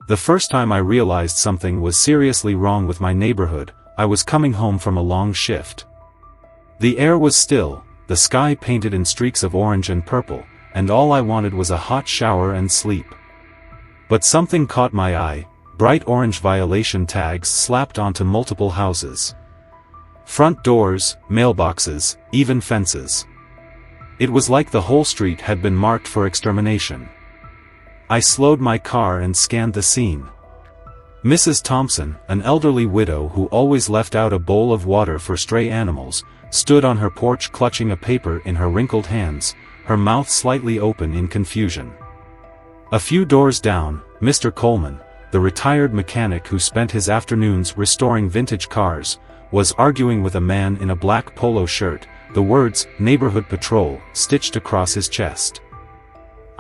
The first time I realized something was seriously wrong with my neighborhood, I was coming home from a long shift. The air was still, the sky painted in streaks of orange and purple, and all I wanted was a hot shower and sleep. But something caught my eye: bright orange violation tags slapped onto multiple houses. Front doors, mailboxes, even fences. It was like the whole street had been marked for extermination. I slowed my car and scanned the scene. Mrs. Thompson, an elderly widow who always left out a bowl of water for stray animals, stood on her porch clutching a paper in her wrinkled hands, her mouth slightly open in confusion. A few doors down, Mr. Coleman, the retired mechanic who spent his afternoons restoring vintage cars, was arguing with a man in a black polo shirt, the words, "Neighborhood Patrol," stitched across his chest.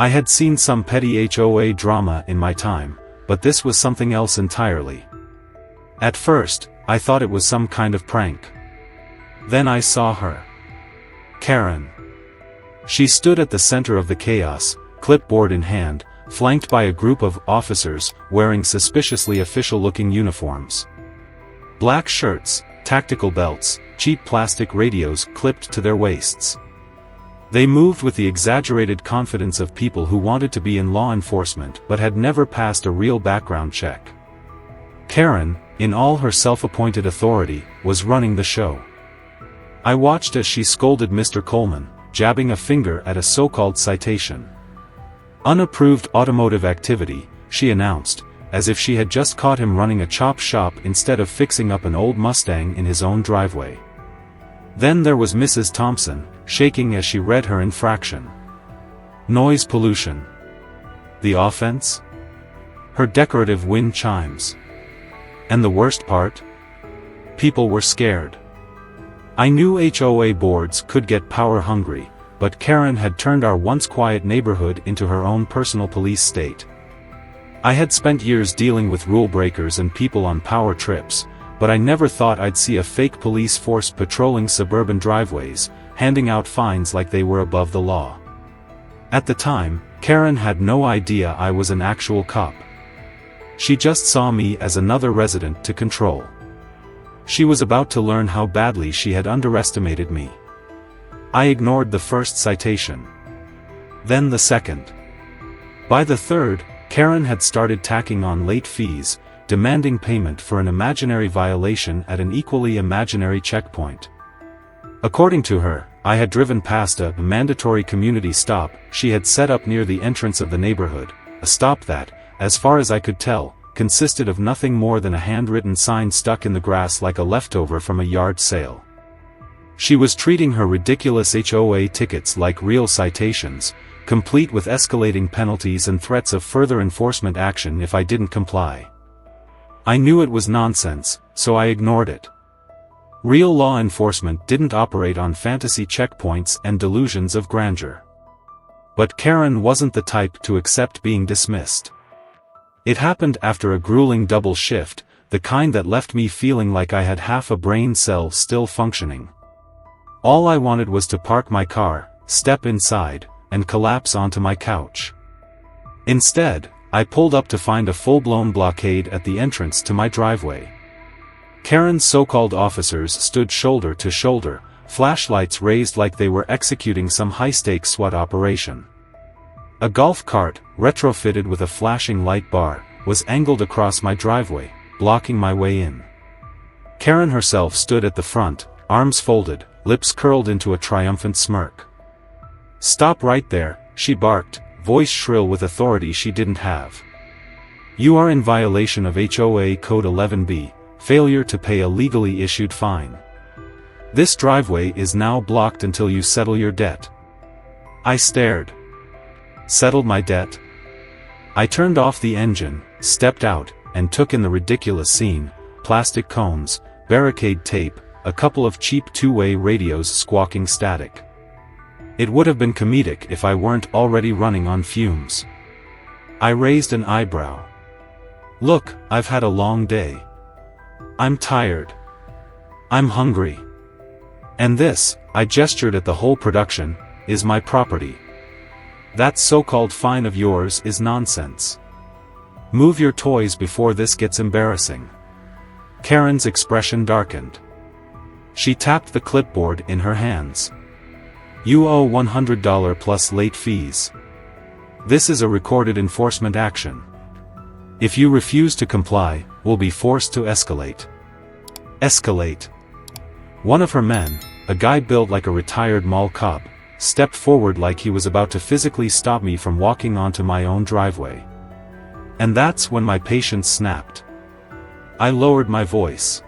I had seen some petty HOA drama in my time, but this was something else entirely. At first, I thought it was some kind of prank. Then I saw her. Karen. She stood at the center of the chaos, clipboard in hand, flanked by a group of officers wearing suspiciously official-looking uniforms. Black shirts, tactical belts, cheap plastic radios clipped to their waists. They moved with the exaggerated confidence of people who wanted to be in law enforcement but had never passed a real background check. Karen, in all her self-appointed authority, was running the show. I watched as she scolded Mr. Coleman, jabbing a finger at a so-called citation. "Unapproved automotive activity," she announced, as if she had just caught him running a chop shop instead of fixing up an old Mustang in his own driveway. Then there was Mrs. Thompson, shaking as she read her infraction. Noise pollution. The offense? Her decorative wind chimes. And the worst part? People were scared. I knew HOA boards could get power-hungry, but Karen had turned our once quiet neighborhood into her own personal police state. I had spent years dealing with rule breakers and people on power trips, but I never thought I'd see a fake police force patrolling suburban driveways, handing out fines like they were above the law. At the time, Karen had no idea I was an actual cop. She just saw me as another resident to control. She was about to learn how badly she had underestimated me. I ignored the first citation. Then the second. By the third, Karen had started tacking on late fees, demanding payment for an imaginary violation at an equally imaginary checkpoint. According to her, I had driven past a mandatory community stop she had set up near the entrance of the neighborhood, a stop that, as far as I could tell, consisted of nothing more than a handwritten sign stuck in the grass like a leftover from a yard sale. She was treating her ridiculous HOA tickets like real citations, complete with escalating penalties and threats of further enforcement action if I didn't comply. I knew it was nonsense, so I ignored it. Real law enforcement didn't operate on fantasy checkpoints and delusions of grandeur. But Karen wasn't the type to accept being dismissed. It happened after a grueling double shift, the kind that left me feeling like I had half a brain cell still functioning. All I wanted was to park my car, step inside, and collapse onto my couch. Instead, I pulled up to find a full-blown blockade at the entrance to my driveway. Karen's so-called officers stood shoulder to shoulder, flashlights raised like they were executing some high-stakes SWAT operation. A golf cart, retrofitted with a flashing light bar, was angled across my driveway, blocking my way in. Karen herself stood at the front, arms folded, lips curled into a triumphant smirk. "Stop right there," she barked, voice shrill with authority she didn't have. "You are in violation of HOA Code 11B, failure to pay a legally issued fine. This driveway is now blocked until you settle your debt." I stared. Settled my debt? I turned off the engine, stepped out, and took in the ridiculous scene: plastic cones, barricade tape, a couple of cheap two-way radios squawking static. It would have been comedic if I weren't already running on fumes. I raised an eyebrow. "Look, I've had a long day. I'm tired. I'm hungry. And this," I gestured at the whole production, "is my property. That so-called fine of yours is nonsense." Move your toys before this gets embarrassing." Karen's expression darkened. She tapped the clipboard in her hands. "You owe $100 plus late fees. This is a recorded enforcement action. If you refuse to comply, we'll be forced to escalate." Escalate. One of her men, a guy built like a retired mall cop, stepped forward like he was about to physically stop me from walking onto my own driveway. And that's when my patience snapped. I lowered my voice.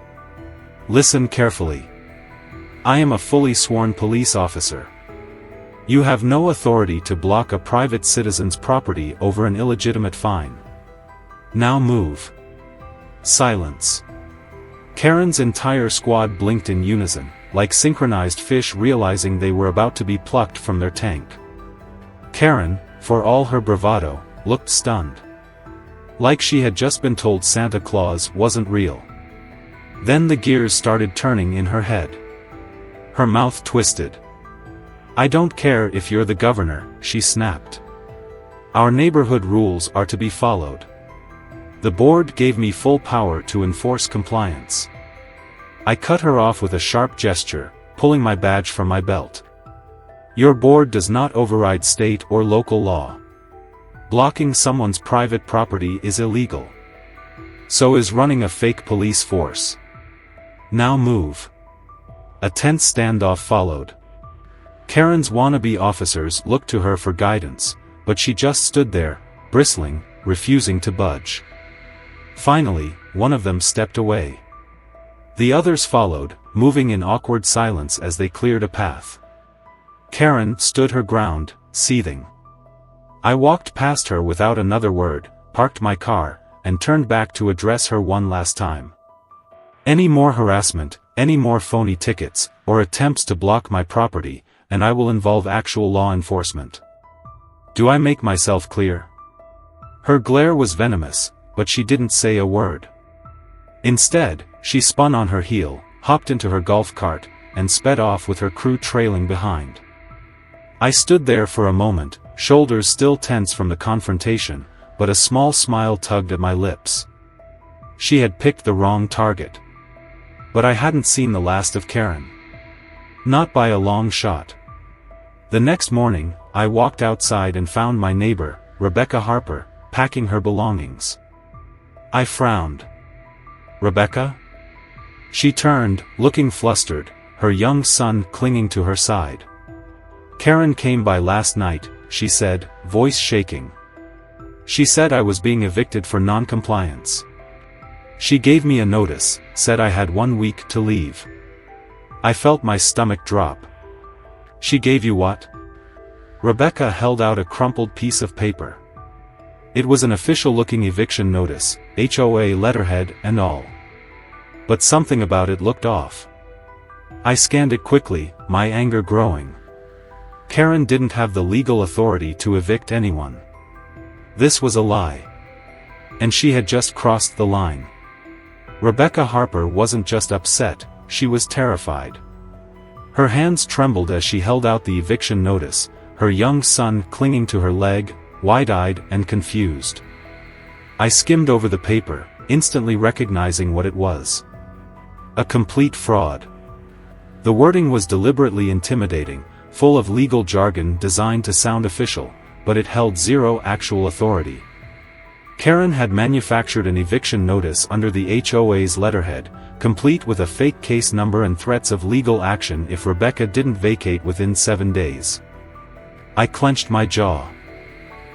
"Listen carefully. I am a fully sworn police officer. You have no authority to block a private citizen's property over an illegitimate fine. Now move." Silence. Karen's entire squad blinked in unison, like synchronized fish realizing they were about to be plucked from their tank. Karen, for all her bravado, looked stunned. Like she had just been told Santa Claus wasn't real. Then the gears started turning in her head. Her mouth twisted. "I don't care if you're the governor," she snapped. "Our neighborhood rules are to be followed. The board gave me full power to enforce compliance." I cut her off with a sharp gesture, pulling my badge from my belt. "Your board does not override state or local law. Blocking someone's private property is illegal. So is running a fake police force. Now move." A tense standoff followed. Karen's wannabe officers looked to her for guidance, but she just stood there, bristling, refusing to budge. Finally, one of them stepped away. The others followed, moving in awkward silence as they cleared a path. Karen stood her ground, seething. I walked past her without another word, parked my car, and turned back to address her one last time. "Any more harassment, any more phony tickets, or attempts to block my property, and I will involve actual law enforcement. Do I make myself clear?" Her glare was venomous, but she didn't say a word. Instead, she spun on her heel, hopped into her golf cart, and sped off with her crew trailing behind. I stood there for a moment, shoulders still tense from the confrontation, but a small smile tugged at my lips. She had picked the wrong target. But I hadn't seen the last of Karen. Not by a long shot. The next morning, I walked outside and found my neighbor, Rebecca Harper, packing her belongings. I frowned. "Rebecca?" She turned, looking flustered, her young son clinging to her side. "Karen came by last night," she said, voice shaking. "She said I was being evicted for non-compliance. She gave me a notice, said I had 1 week to leave." I felt my stomach drop. "She gave you what?" Rebecca held out a crumpled piece of paper. It was an official-looking eviction notice, HOA letterhead and all. But something about it looked off. I scanned it quickly, my anger growing. Karen didn't have the legal authority to evict anyone. This was a lie. And she had just crossed the line. Rebecca Harper wasn't just upset, she was terrified. Her hands trembled as she held out the eviction notice, her young son clinging to her leg, wide-eyed and confused. I skimmed over the paper, instantly recognizing what it was. A complete fraud. The wording was deliberately intimidating, full of legal jargon designed to sound official, but it held zero actual authority. Karen had manufactured an eviction notice under the HOA's letterhead, complete with a fake case number and threats of legal action if Rebecca didn't vacate within 7 days. I clenched my jaw.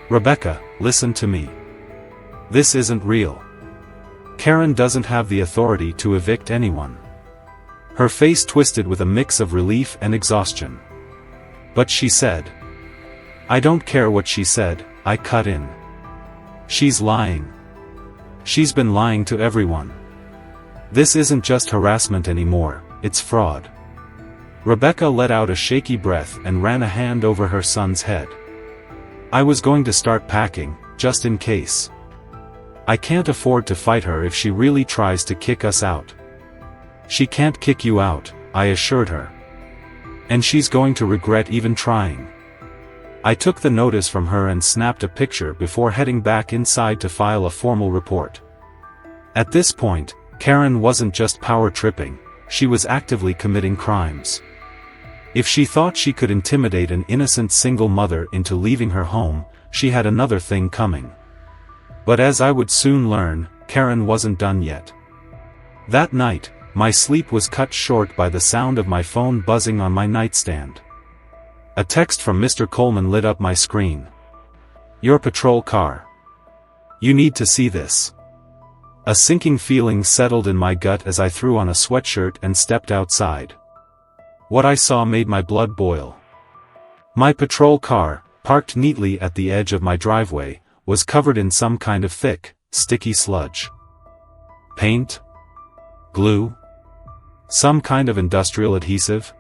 "Rebecca, listen to me. This isn't real. Karen doesn't have the authority to evict anyone." Her face twisted with a mix of relief and exhaustion. "But she said." "I don't care what she said," I cut in. "She's lying. She's been lying to everyone. This isn't just harassment anymore, it's fraud." Rebecca let out a shaky breath and ran a hand over her son's head. "I was going to start packing, just in case. I can't afford to fight her if she really tries to kick us out." "She can't kick you out," I assured her. "And she's going to regret even trying." I took the notice from her and snapped a picture before heading back inside to file a formal report. At this point, Karen wasn't just power tripping, she was actively committing crimes. If she thought she could intimidate an innocent single mother into leaving her home, she had another thing coming. But as I would soon learn, Karen wasn't done yet. That night, my sleep was cut short by the sound of my phone buzzing on my nightstand. A text from Mr. Coleman lit up my screen. "Your patrol car. You need to see this." A sinking feeling settled in my gut as I threw on a sweatshirt and stepped outside. What I saw made my blood boil. My patrol car, parked neatly at the edge of my driveway, was covered in some kind of thick, sticky sludge. Paint? Glue? Some kind of industrial adhesive?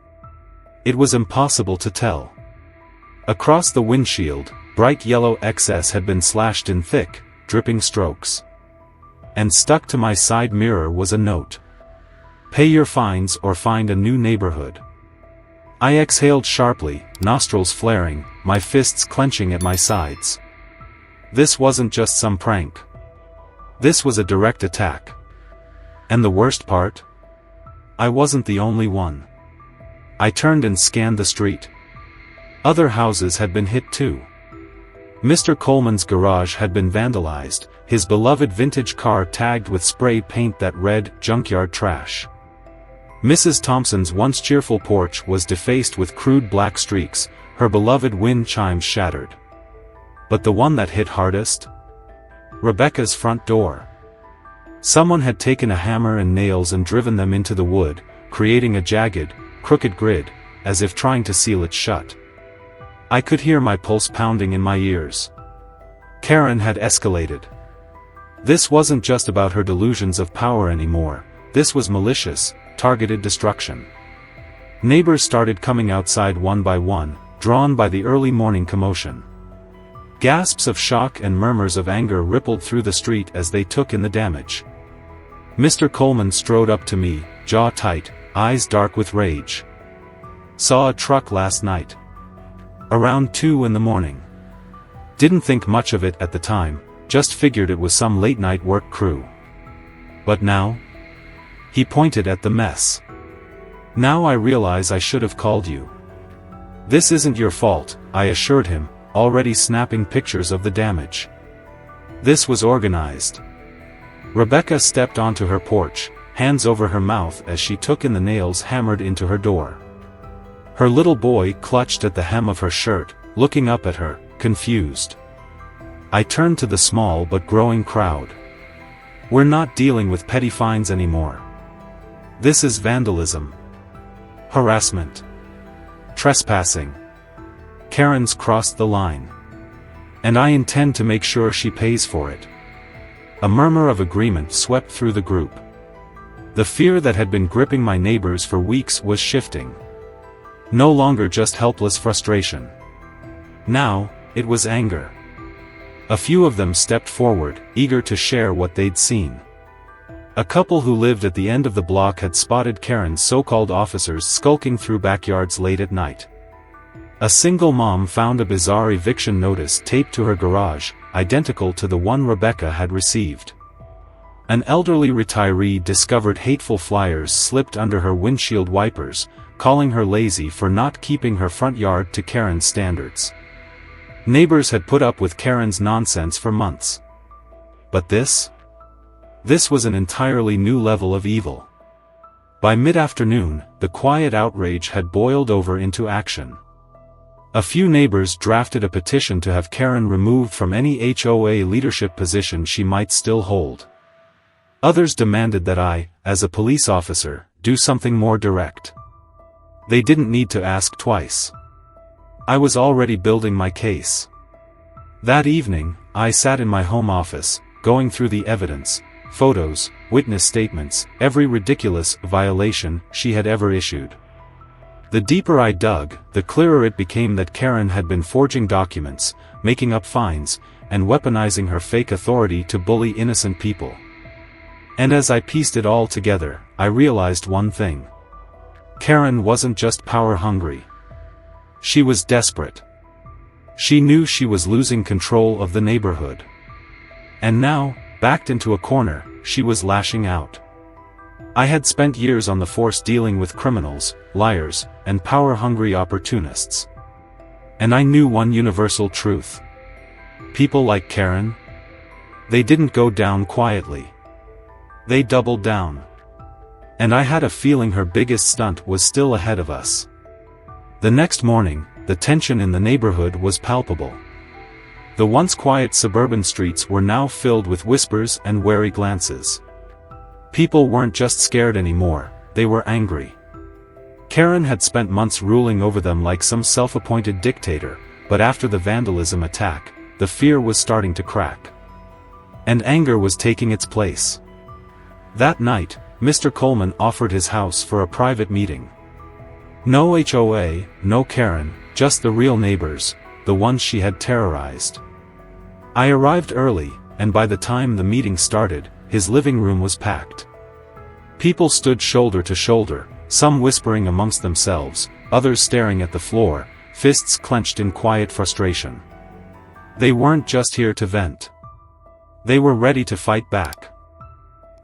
It was impossible to tell. Across the windshield, bright yellow excess had been slashed in thick, dripping strokes. And stuck to my side mirror was a note. "Pay your fines or find a new neighborhood." I exhaled sharply, nostrils flaring, my fists clenching at my sides. This wasn't just some prank. This was a direct attack. And the worst part? I wasn't the only one. I turned and scanned the street. Other houses had been hit too. Mr. Coleman's garage had been vandalized, his beloved vintage car tagged with spray paint that read, "Junkyard Trash." Mrs. Thompson's once cheerful porch was defaced with crude black streaks, her beloved wind chimes shattered. But the one that hit hardest? Rebecca's front door. Someone had taken a hammer and nails and driven them into the wood, creating a jagged, crooked grid, as if trying to seal it shut. I could hear my pulse pounding in my ears. Karen had escalated. This wasn't just about her delusions of power anymore, this was malicious, targeted destruction. Neighbors started coming outside one by one, drawn by the early morning commotion. Gasps of shock and murmurs of anger rippled through the street as they took in the damage. Mr. Coleman strode up to me, jaw tight, eyes dark with rage. "Saw a truck last night. Around 2 in the morning. Didn't think much of it at the time, just figured it was some late-night work crew. But now?" He pointed at the mess. "Now I realize I should have called you." "This isn't your fault," I assured him, already snapping pictures of the damage. "This was organized." Rebecca stepped onto her porch, hands over her mouth as she took in the nails hammered into her door. Her little boy clutched at the hem of her shirt, looking up at her, confused. I turned to the small but growing crowd. "We're not dealing with petty fines anymore. This is vandalism. Harassment. Trespassing. Karen's crossed the line. And I intend to make sure she pays for it." A murmur of agreement swept through the group. The fear that had been gripping my neighbors for weeks was shifting. No longer just helpless frustration. Now, it was anger. A few of them stepped forward, eager to share what they'd seen. A couple who lived at the end of the block had spotted Karen's so-called officers skulking through backyards late at night. A single mom found a bizarre eviction notice taped to her garage, identical to the one Rebecca had received. An elderly retiree discovered hateful flyers slipped under her windshield wipers, calling her lazy for not keeping her front yard to Karen's standards. Neighbors had put up with Karen's nonsense for months. But this? This was an entirely new level of evil. By mid-afternoon, the quiet outrage had boiled over into action. A few neighbors drafted a petition to have Karen removed from any HOA leadership position she might still hold. Others demanded that I, as a police officer, do something more direct. They didn't need to ask twice. I was already building my case. That evening, I sat in my home office, going through the evidence, photos, witness statements, every ridiculous violation she had ever issued. The deeper I dug, the clearer it became that Karen had been forging documents, making up fines, and weaponizing her fake authority to bully innocent people. And as I pieced it all together, I realized one thing. Karen wasn't just power-hungry. She was desperate. She knew she was losing control of the neighborhood. And now, backed into a corner, she was lashing out. I had spent years on the force dealing with criminals, liars, and power-hungry opportunists. And I knew one universal truth. People like Karen, they didn't go down quietly. They doubled down. And I had a feeling her biggest stunt was still ahead of us. The next morning, the tension in the neighborhood was palpable. The once quiet suburban streets were now filled with whispers and wary glances. People weren't just scared anymore, they were angry. Karen had spent months ruling over them like some self-appointed dictator, but after the vandalism attack, the fear was starting to crack. And anger was taking its place. That night, Mr. Coleman offered his house for a private meeting. No HOA, no Karen, just the real neighbors, the ones she had terrorized. I arrived early, and by the time the meeting started, his living room was packed. People stood shoulder to shoulder, some whispering amongst themselves, others staring at the floor, fists clenched in quiet frustration. They weren't just here to vent. They were ready to fight back.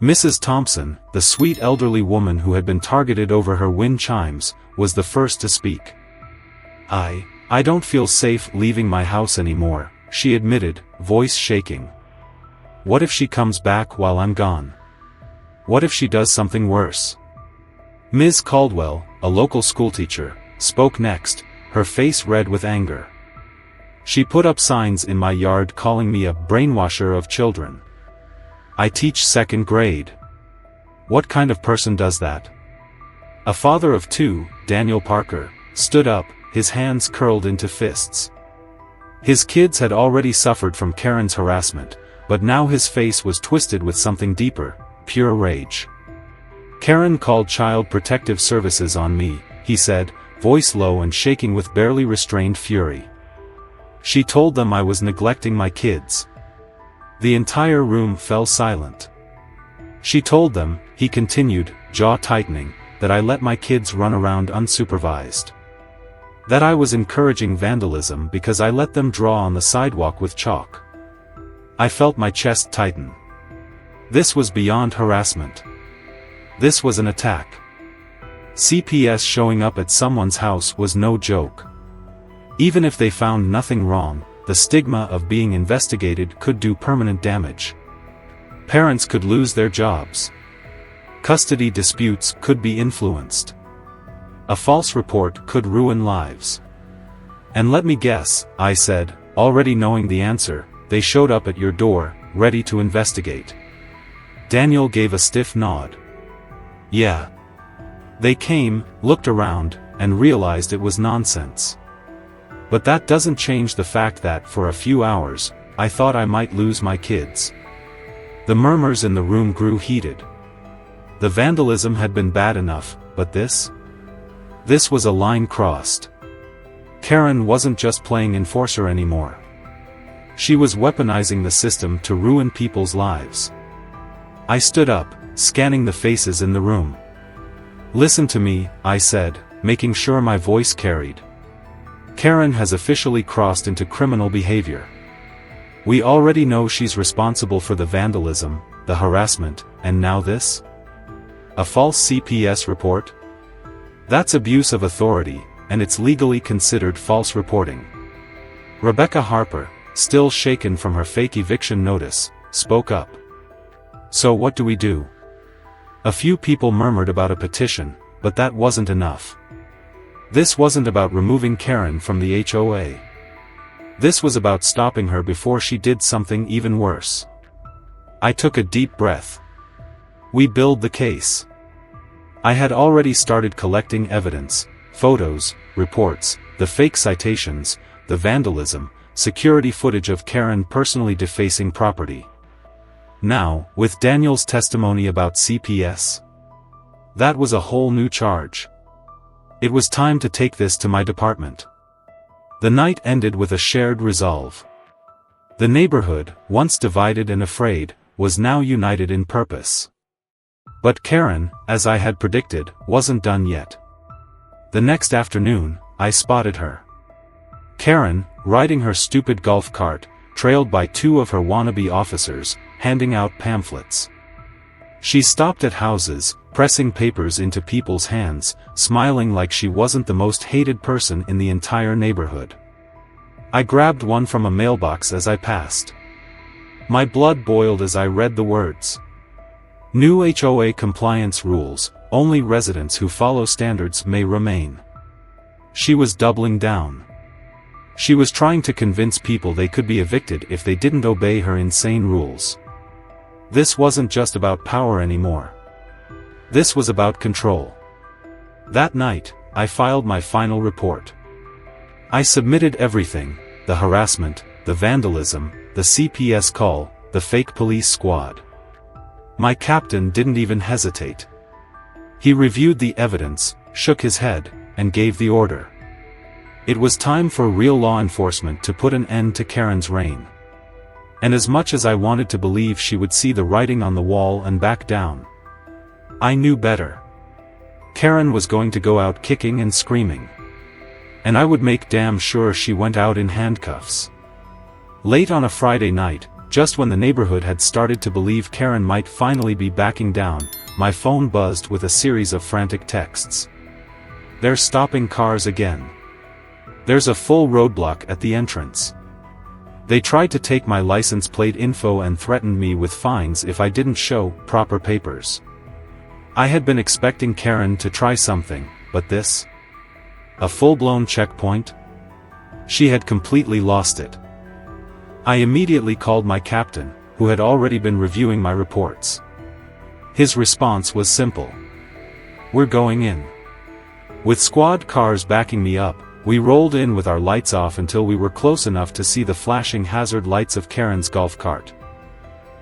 Mrs. Thompson, the sweet elderly woman who had been targeted over her wind chimes, was the first to speak. I don't feel safe leaving my house anymore, she admitted, voice shaking. What if she comes back while I'm gone? What if she does something worse? Ms. Caldwell, a local schoolteacher, spoke next, her face red with anger. She put up signs in my yard calling me a brainwasher of children. I teach second grade. What kind of person does that? A father of two, Daniel Parker, stood up, his hands curled into fists. His kids had already suffered from Karen's harassment, but now his face was twisted with something deeper, pure rage. Karen called Child Protective Services on me, he said, voice low and shaking with barely restrained fury. She told them I was neglecting my kids. The entire room fell silent. She told them, he continued, jaw tightening, that I let my kids run around unsupervised. That I was encouraging vandalism because I let them draw on the sidewalk with chalk. I felt my chest tighten. This was beyond harassment. This was an attack. CPS showing up at someone's house was no joke. Even if they found nothing wrong, the stigma of being investigated could do permanent damage. Parents could lose their jobs. Custody disputes could be influenced. A false report could ruin lives. And let me guess, I said, already knowing the answer, they showed up at your door, ready to investigate. Daniel gave a stiff nod. Yeah. They came, looked around, and realized it was nonsense. But that doesn't change the fact that, for a few hours, I thought I might lose my kids. The murmurs in the room grew heated. The vandalism had been bad enough, but this? This was a line crossed. Karen wasn't just playing enforcer anymore. She was weaponizing the system to ruin people's lives. I stood up, scanning the faces in the room. Listen to me, I said, making sure my voice carried. Karen has officially crossed into criminal behavior. We already know she's responsible for the vandalism, the harassment, and now this? A false CPS report? That's abuse of authority, and it's legally considered false reporting. Rebecca Harper, still shaken from her fake eviction notice, spoke up. So what do we do? A few people murmured about a petition, but that wasn't enough. This wasn't about removing Karen from the HOA. This was about stopping her before she did something even worse. I took a deep breath. We build the case. I had already started collecting evidence, photos, reports, the fake citations, the vandalism, security footage of Karen personally defacing property. Now, with Daniel's testimony about CPS. That was a whole new charge. It was time to take this to my department. The night ended with a shared resolve. The neighborhood, once divided and afraid, was now united in purpose. But Karen, as I had predicted, wasn't done yet. The next afternoon, I spotted her. Karen, riding her stupid golf cart, trailed by two of her wannabe officers, handing out pamphlets. She stopped at houses, pressing papers into people's hands, smiling like she wasn't the most hated person in the entire neighborhood. I grabbed one from a mailbox as I passed. My blood boiled as I read the words. New HOA compliance rules, only residents who follow standards may remain. She was doubling down. She was trying to convince people they could be evicted if they didn't obey her insane rules. This wasn't just about power anymore. This was about control. That night, I filed my final report. I submitted everything: the harassment, the vandalism, the CPS call, the fake police squad. My captain didn't even hesitate. He reviewed the evidence, shook his head, and gave the order. It was time for real law enforcement to put an end to Karen's reign. And as much as I wanted to believe she would see the writing on the wall and back down, I knew better. Karen was going to go out kicking and screaming. And I would make damn sure she went out in handcuffs. Late on a Friday night, just when the neighborhood had started to believe Karen might finally be backing down, my phone buzzed with a series of frantic texts. They're stopping cars again. There's a full roadblock at the entrance. They tried to take my license plate info and threatened me with fines if I didn't show proper papers. I had been expecting Karen to try something, but this? A full-blown checkpoint? She had completely lost it. I immediately called my captain, who had already been reviewing my reports. His response was simple. We're going in. With squad cars backing me up, we rolled in with our lights off until we were close enough to see the flashing hazard lights of Karen's golf cart.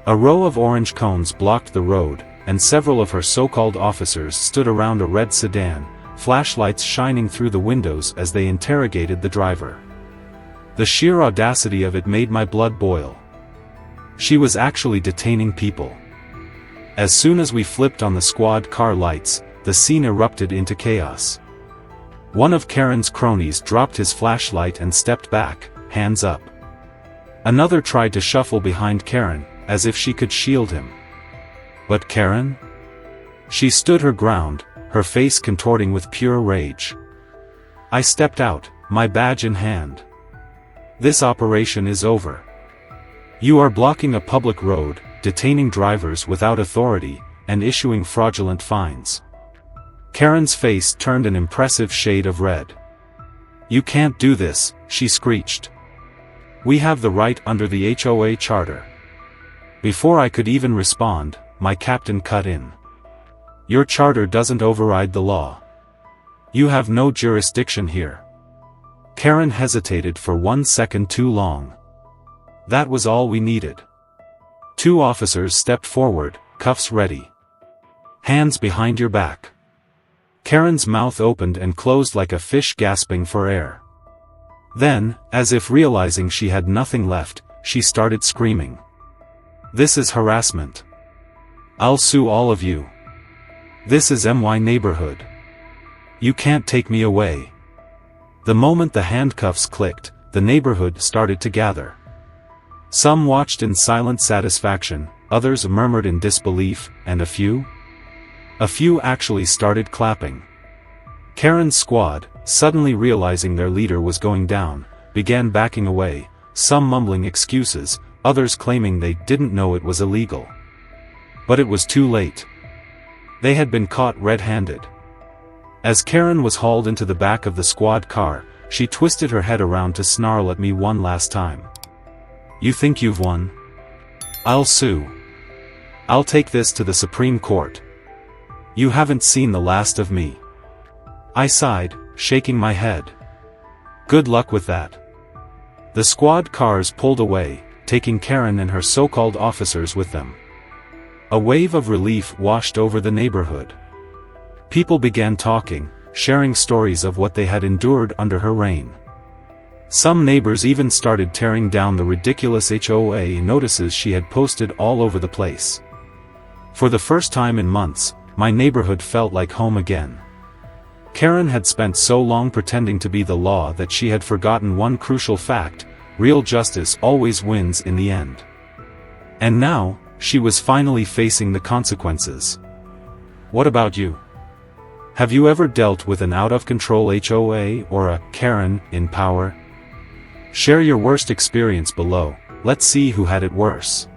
A row of orange cones blocked the road, and several of her so-called officers stood around a red sedan, flashlights shining through the windows as they interrogated the driver. The sheer audacity of it made my blood boil. She was actually detaining people. As soon as we flipped on the squad car lights, the scene erupted into chaos. One of Karen's cronies dropped his flashlight and stepped back, hands up. Another tried to shuffle behind Karen, as if she could shield him. But Karen? She stood her ground, her face contorting with pure rage. I stepped out, my badge in hand. This operation is over. You are blocking a public road, detaining drivers without authority, and issuing fraudulent fines. Karen's face turned an impressive shade of red. You can't do this, she screeched. We have the right under the HOA Charter. Before I could even respond, my captain cut in. Your charter doesn't override the law. You have no jurisdiction here. Karen hesitated for 1 second too long. That was all we needed. Two officers stepped forward, cuffs ready. Hands behind your back. Karen's mouth opened and closed like a fish gasping for air. Then, as if realizing she had nothing left, she started screaming. This is harassment. I'll sue all of you. This is my neighborhood. You can't take me away. The moment the handcuffs clicked, the neighborhood started to gather. Some watched in silent satisfaction, others murmured in disbelief, and a few actually started clapping. Karen's squad, suddenly realizing their leader was going down, began backing away, some mumbling excuses, others claiming they didn't know it was illegal. But it was too late. They had been caught red-handed. As Karen was hauled into the back of the squad car, she twisted her head around to snarl at me one last time. You think you've won? I'll sue. I'll take this to the Supreme Court. You haven't seen the last of me. I sighed, shaking my head. Good luck with that. The squad cars pulled away, taking Karen and her so-called officers with them. A wave of relief washed over the neighborhood. People began talking, sharing stories of what they had endured under her reign. Some neighbors even started tearing down the ridiculous HOA notices she had posted all over the place. For the first time in months, my neighborhood felt like home again. Karen had spent so long pretending to be the law that she had forgotten one crucial fact: real justice always wins in the end. And now, she was finally facing the consequences. What about you? Have you ever dealt with an out-of-control HOA or a Karen in power? Share your worst experience below. Let's see who had it worse.